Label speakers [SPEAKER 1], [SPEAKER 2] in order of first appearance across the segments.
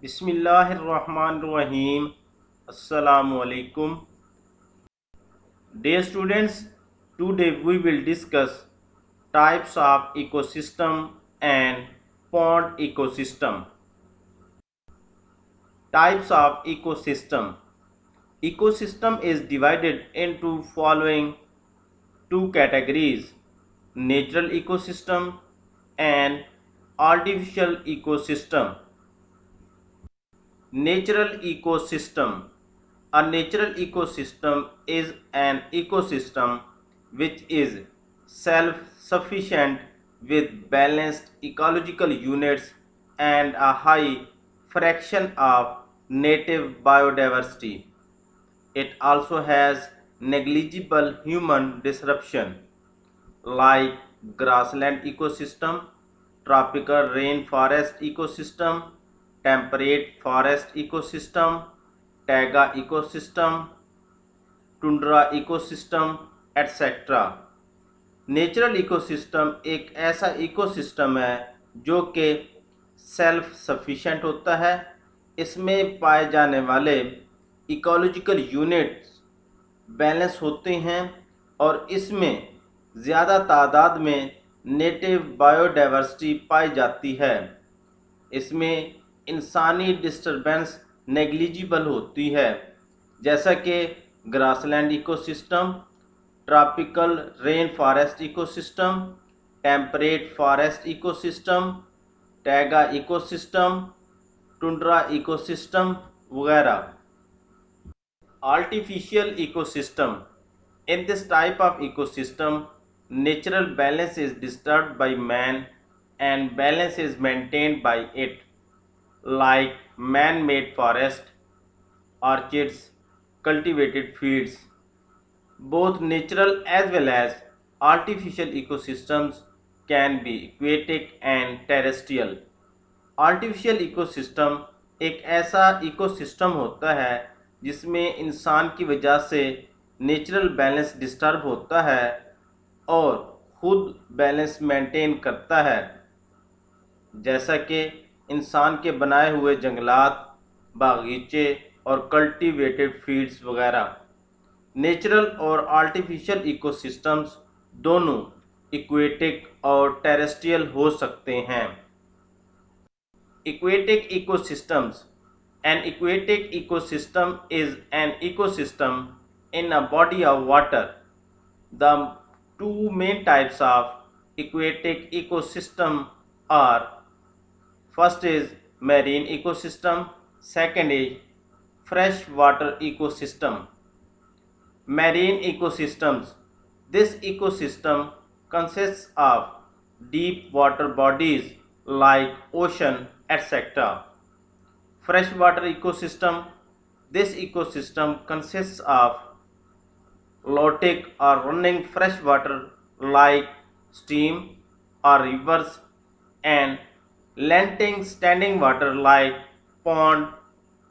[SPEAKER 1] बिस्मिल्लाहिर्रहमानिर्रहीम। अस्सलामुअलैकुम। Dear students, today we will discuss types of ecosystem and pond ecosystem. Types of ecosystem. Ecosystem is divided into following two categories: natural ecosystem and artificial ecosystem. Natural ecosystem. A natural ecosystem is an ecosystem which is self-sufficient with balanced ecological units and a high fraction of native biodiversity. It also has negligible human disruption like grassland ecosystem, tropical rainforest ecosystem, temperate forest ecosystem, taiga ecosystem, tundra ecosystem etcetera. Natural ecosystem एक ऐसा ecosystem है जो कि self sufficient होता है। इसमें पाए जाने वाले इकोलॉजिकल यूनिट्स बैलेंस होते हैं और इसमें ज़्यादा तादाद में नेटिव बायोडाइवर्सिटी पाई जाती है। इसमें इंसानी डिस्टरबेंस नेग्लिजिबल होती है, जैसा कि grassland ecosystem, tropical rain forest ecosystem, temperate forest ecosystem, taiga ecosystem, tundra ecosystem वगैरह। Artificial ecosystem. In this type of ecosystem, natural balance is disturbed by man and balance is maintained by it, like man-made forest, orchards, cultivated fields. Both natural as well as artificial ecosystems can be aquatic and terrestrial. Artificial ecosystem एक ऐसा ecosystem होता है जिसमें इंसान की वजह से natural balance disturb होता है और खुद बैलेंस मेंटेन करता है, जैसा कि इंसान के बनाए हुए जंगलात, बागीचे और कल्टीवेटेड फील्ड्स वगैरह। नेचुरल और आर्टिफिशियल इकोसिस्टम्स दोनों इक्वेटिक और टेरेस्ट्रियल हो सकते हैं। Aquatic ecosystems. An aquatic ecosystem is an ecosystem in a body of water. The two main types of aquatic ecosystem are: first is marine ecosystem, second is freshwater ecosystem. Marine ecosystems. This ecosystem consists of deep water bodies like ocean, etc. Freshwater ecosystem. This ecosystem consists of lotic or running fresh water like stream or rivers and lenting standing water like pond,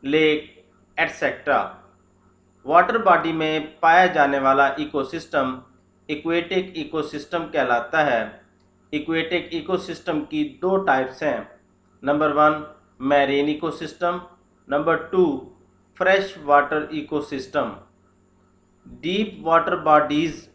[SPEAKER 1] lake, etc. Water body में पाया जाने वाला ecosystem aquatic ecosystem कहलाता है। Aquatic ecosystem की दो types हैं: number 1 marine ecosystem, number 2 fresh water ecosystem. Deep water bodies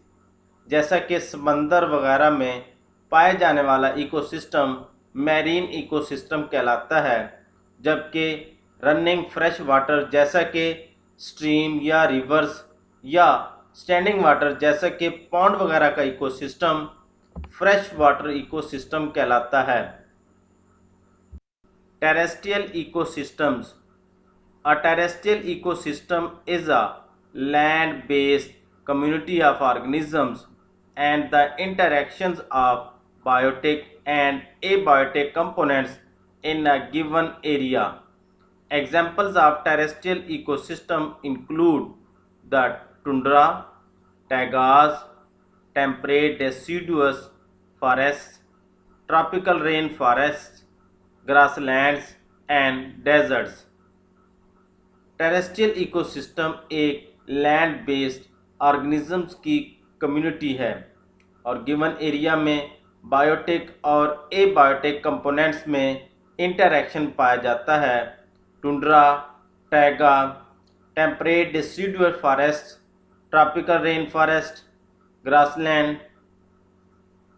[SPEAKER 1] जैसा कि समंदर वगैरह में पाए जाने वाला इकोसिस्टम मैरीन इकोसिस्टम कहलाता है, जबकि रनिंग फ्रेश वाटर जैसा कि स्ट्रीम या रिवर्स या स्टैंडिंग वाटर जैसा कि पॉन्ड वगैरह का इकोसिस्टम फ्रेश वाटर इकोसिस्टम कहलाता है। Terrestrial ecosystems. A terrestrial ecosystem is a land-based community of organisms and the interactions of biotic and abiotic components in a given area. Examples of terrestrial ecosystem include the tundra, taigas, temperate deciduous forests, tropical rain forests, grasslands and deserts. Terrestrial ecosystem एक land based organisms की community है और given area में biotic और abiotic components में interaction पाया जाता है tundra, taiga, temperate deciduous forests, tropical rainforest, grassland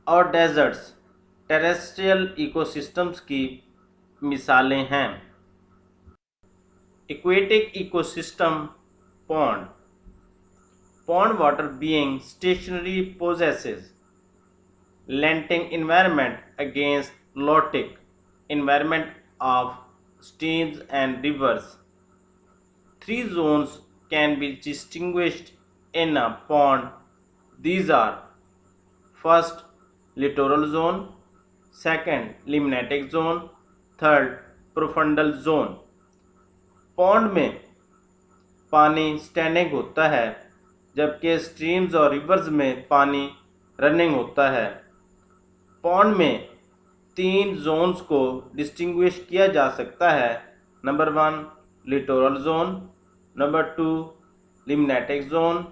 [SPEAKER 1] और डेजर्ट्स टेरेस्ट्रियल इकोसिस्टम्स की मिसालें हैं। Aquatic ecosystem pond pond water being stationary possesses lenting environment against lotic environment of streams and rivers. Three zones can be distinguished in a pond. These are: first, littoral zone; second, limnatic zone; third, profundal zone. Pond में पानी standing होता है, जबकि streams और reverse में पानी running होता है। पॉन्ड में 3 जोन्स को डिस्टिंग्विश किया जा सकता है। Number 1 littoral zone, number 2 limnetic zone,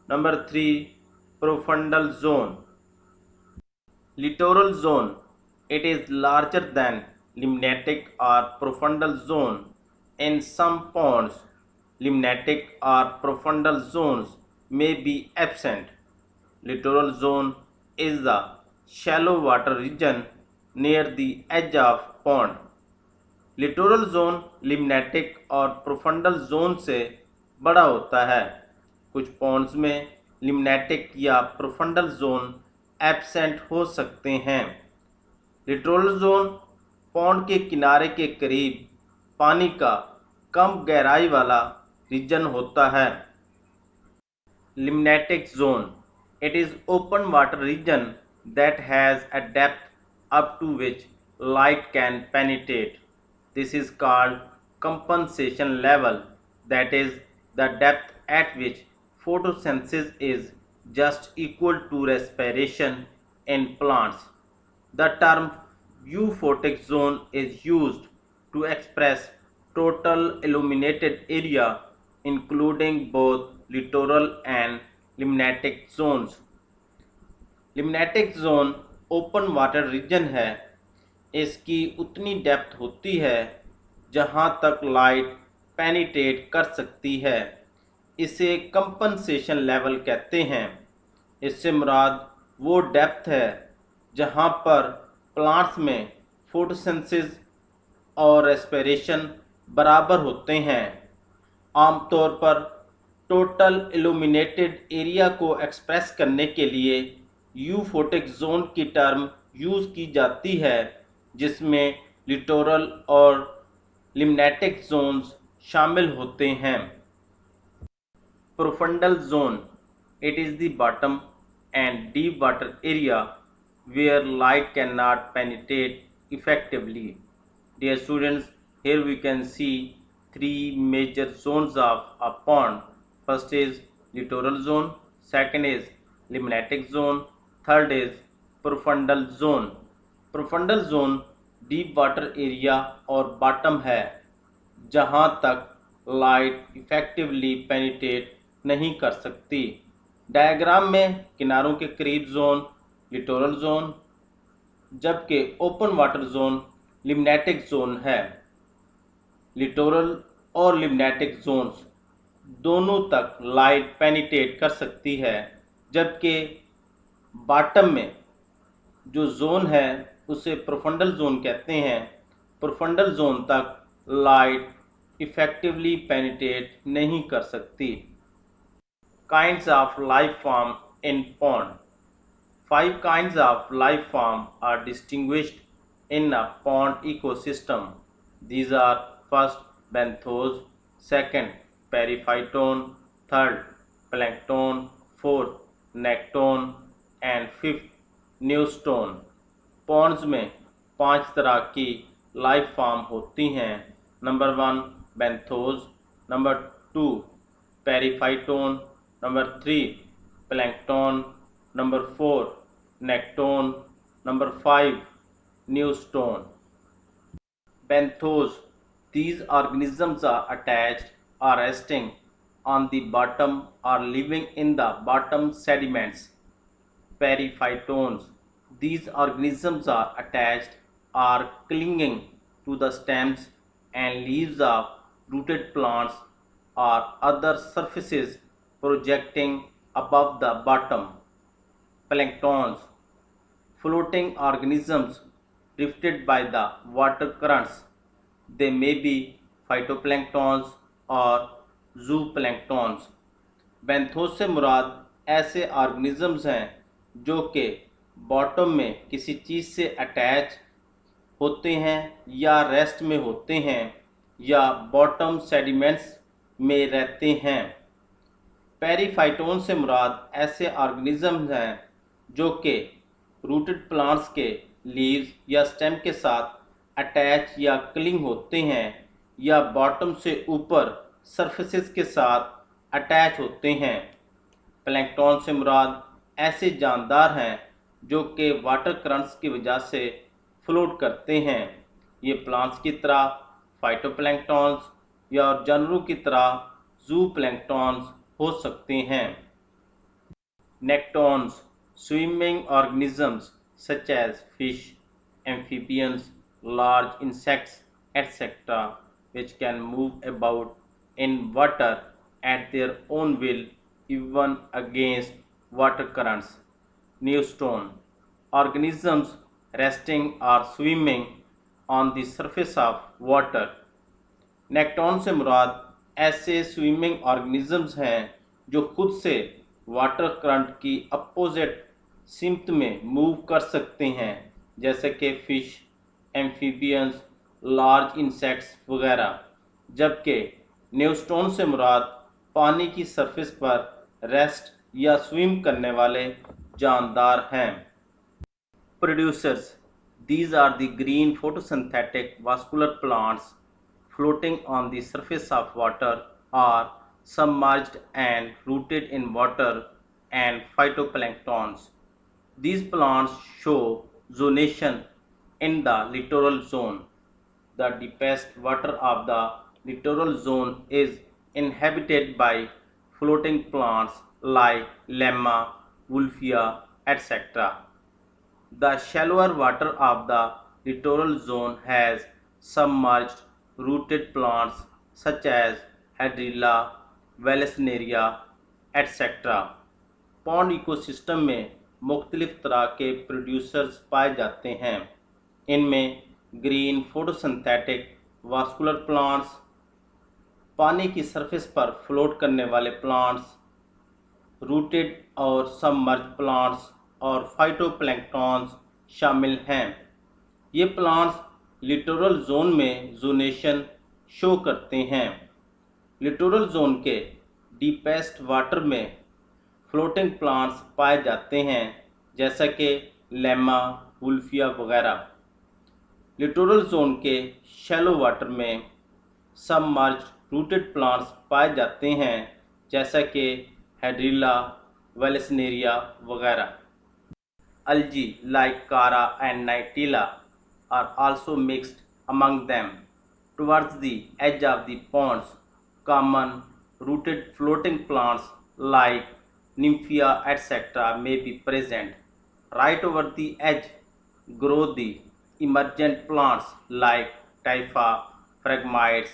[SPEAKER 1] number 3 profundal zone. Littoral zone, it is larger than limnatic or profundal zone. In some ponds, limnatic or profundal zones may be absent. Littoral zone is the shallow water region near the edge of pond. Littoral zone limnetic और profundal zone से बड़ा होता है। कुछ Pond's में limnetic या profundal zone absent हो सकते हैं। लिटोरल जोन पॉन्ड के किनारे के करीब पानी का कम गहराई वाला रीजन होता है। Limnetic zone, it is open water region that has a depth up to which light can penetrate. This is called compensation level, that is the depth at which photosynthesis is just equal to respiration in plants. The term euphotic zone is used to express total illuminated area including both littoral and limnatic zones. Limnetic zone open water region है। इसकी उतनी depth होती है जहाँ तक light penetrate कर सकती है। इसे कंपनसेशन लेवल कहते हैं। इससे मुराद वो डेप्थ है जहाँ पर प्लांट्स में फोटोसिंथेसिस और रेस्पिरेशन बराबर होते हैं। आमतौर पर टोटल इल्यूमिनेटेड एरिया को एक्सप्रेस करने के लिए यूफोटिक जोन की टर्म यूज़ की जाती है, जिसमें लिटोरल और लिम्नेटिक जोन्स शामिल होते हैं। Profundal zone, it is the bottom and deep water area where light cannot penetrate effectively. Dear students, here we can see 3 major zones of a pond. First is littoral zone, second is limnatic zone, third is profundal zone. Profundal zone deep water area और bottom है, जहाँ तक light effectively penetrate नहीं कर सकती। Diagram में किनारों के करीब जोन लिटोरल जोन, जबकि open water zone limnetic zone है। लिटोरल और लिम्नेटिक जोन्स दोनों तक लाइट पेनिट्रेट कर सकती है, जबकि बॉटम में जो जोन है उसे प्रोफंडल जोन कहते हैं। प्रोफंडल जोन तक लाइट इफेक्टिवली पेनिट्रेट नहीं कर सकती। Kinds of life form in pond. 5 kinds of life form are distinguished in a pond ecosystem. These are: first, benthos; second, periphyton; third, plankton; fourth, necton; and fifth, neustone. Ponds में 5 तरह की life form होती हैं। Number 1 benthos, number 2 periphyton, number 3 plankton, number 4 nekton, number 5 neuston. Benthos, these organisms are attached or resting on the bottom or living in the bottom sediments. Periphytons, these organisms are attached or clinging to the stems and leaves of rooted plants or other surfaces projecting above the bottom. Planktons, floating organisms drifted by the water currents. They may be phytoplanktons और zooplanktons. बैंथोस से मुराद ऐसे organisms हैं जो कि bottom में किसी चीज़ से attach होते हैं या रेस्ट में होते हैं या बॉटम सेडिमेंट्स में रहते हैं। पेरीफाइटोन से मुराद ऐसे ऑर्गेनिजम्स हैं जो कि रूटेड प्लांट्स के लीव्स या स्टेम के साथ अटैच या क्लिंग होते हैं या बॉटम से ऊपर सरफेसेस के साथ अटैच होते हैं। प्लैंकटन से मुराद ऐसे जानदार हैं जो कि वाटर करंट्स की वजह से फ्लोट करते हैं। ये प्लांट्स की तरह फाइटोप्लैंक्टन्स या जानवरों की तरह जूप्लैंक्टन्स हो सकते हैं। नेक्टॉन्स, swimming organisms such as fish, amphibians, large insects, etc., which can move about in water at their own will, even against water currents. Neustone, organisms resting or swimming on the surface of water. Nekton से मुराद ऐसे swimming organisms हैं जो खुद से water current की opposite सिमत में move कर सकते हैं, जैसे कि फिश, एम्फीबियंस, लार्ज इंसेक्ट्स वगैरह। जबकि न्यूस्टोन से मुराद पानी की सरफेस पर रेस्ट या स्विम करने वाले जानदार हैं। Producers, these are the green photosynthetic vascular plants floating on the surface of water or submerged and rooted in water and phytoplanktons. These plants show zonation in the littoral zone. The deepest water of the littoral zone is inhabited by floating plants like Lemma, Wolffia, etc. The shallower water of the littoral zone has submerged rooted plants such as Hydrilla, Vallisneria, etc. Pond ecosystem में मुख्तलिफ तरह के producers पाए जाते हैं। इनमें green photosynthetic vascular plants, पानी की सरफेस पर फ्लोट करने वाले प्लांट्स, रूटेड और सबमर्ज प्लांट्स और फाइटोप्लैंक्टन्स शामिल हैं। ये प्लांट्स लिटोरल जोन में जोनेशन शो करते हैं। लिटोरल जोन के डीपेस्ट वाटर में फ्लोटिंग प्लांट्स पाए जाते हैं, जैसा कि लेमा, वुल्फिया वगैरह। लिटोरल जोन के शैलो वाटर में सबमर्ज्ड रूटेड प्लांट्स पाए जाते हैं, जैसा कि हाइड्रिला, वेलेसनेरिया वगैरह। Algae like Chara and Nightilla are also mixed among them. Towards the edge of the ponds, common rooted floating plants like Nymphia etc. may be present. Right over the edge grow the emergent plants like Typha, Phragmites,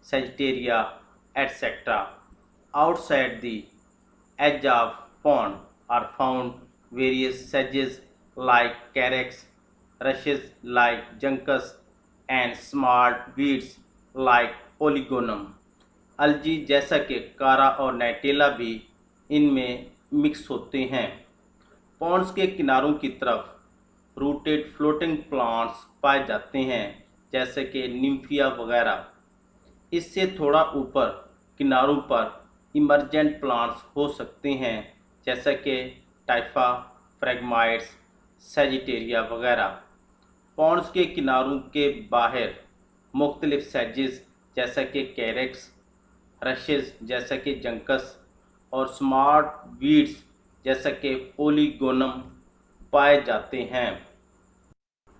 [SPEAKER 1] Sagittaria etc. Outside the edge of pond are found various sedges like carex, rushes like juncus, and small weeds like polygonum. algae जैसा कि कारा और नाइटेला भी इनमें mix होते हैं। Pond's के किनारों की तरफ रूटेड फ्लोटिंग प्लांट्स पाए जाते हैं, जैसे कि निम्फिया वगैरह। इससे थोड़ा ऊपर किनारों पर इमरजेंट प्लांट्स हो सकते हैं, जैसा कि टाइफा, फ्रैगमाइट्स, सैजिटेरिया वगैरह। पॉन्ड्स के किनारों के बाहर मुख्तलिफ सेजेस जैसा कि कैरेक्स, रशेज जैसा कि जंकस और स्मार्ट वीड्स जैसा कि पोलीगोनम पाए जाते हैं।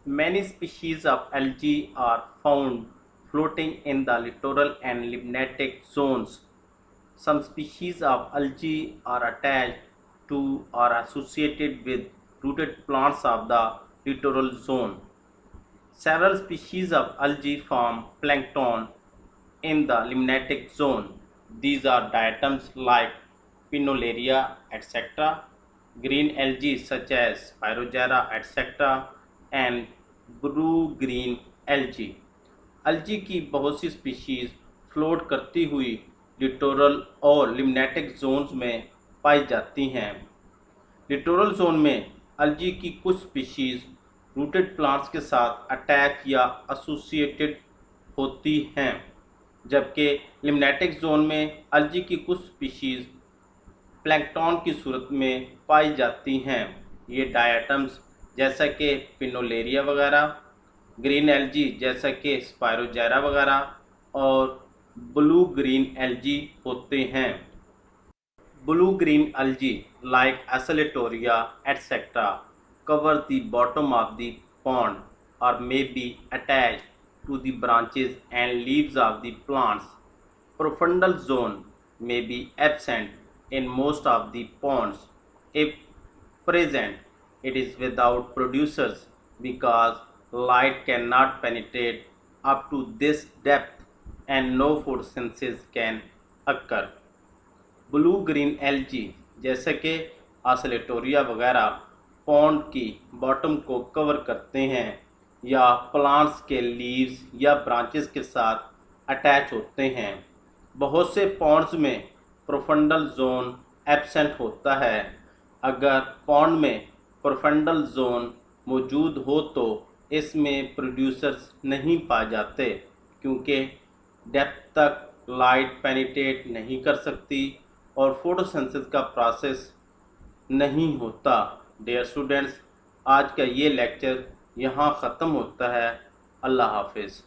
[SPEAKER 1] Many species of algae are found floating in the littoral and limnatic zones. Some species of algae are attached to or associated with rooted plants of the littoral zone. Several species of algae form plankton in the limnatic zone. These are diatoms like Pinolaria, etc., green algae such as Spirogyra, etc., and blue-green algae. algae की बहुत सी species float करती हुई littoral और limnetic Jones में पाई जाती हैं। Littoral zone में algae की कुछ स्पीशीज रूटेड प्लांट्स के साथ अटैच या एसोसिएटेड होती हैं, जबकि लिम्नेटिक जोन में algae की कुछ स्पीशीज प्लैंकटन की सूरत में पाई जाती हैं। ये डायटम्स जैसा कि पिनोलेरिया वगैरह, ग्रीन एल्जी जैसा कि स्पायरोजायरा वगैरह और ब्लू ग्रीन एल्जी होते हैं। Blue green algae like Acetoria etc. cover the bottom of the pond or may be attached to the branches and leaves of the plants. Profundal zone may be absent in most of the ponds. If present, it is without producers because light cannot penetrate up to this depth and no photosynthesis can occur. Blue green algae जैसे कि आसलेटोरिया वगैरह pond की bottom को cover करते हैं या plants के leaves या ब्रांचेस के साथ अटैच होते हैं। बहुत से पॉन्ड्स में प्रोफंडल जोन एब्सेंट होता है। अगर पॉन्ड में प्रोफंडल जोन मौजूद हो तो इसमें प्रोड्यूसर्स नहीं पाए जाते क्योंकि डेप्थ तक लाइट पेनिट्रेट नहीं कर सकती और फोटोसिंथेसिस का प्रोसेस नहीं होता। डियर स्टूडेंट्स, आज का ये लेक्चर यहाँ ख़त्म होता है। अल्लाह हाफिज़।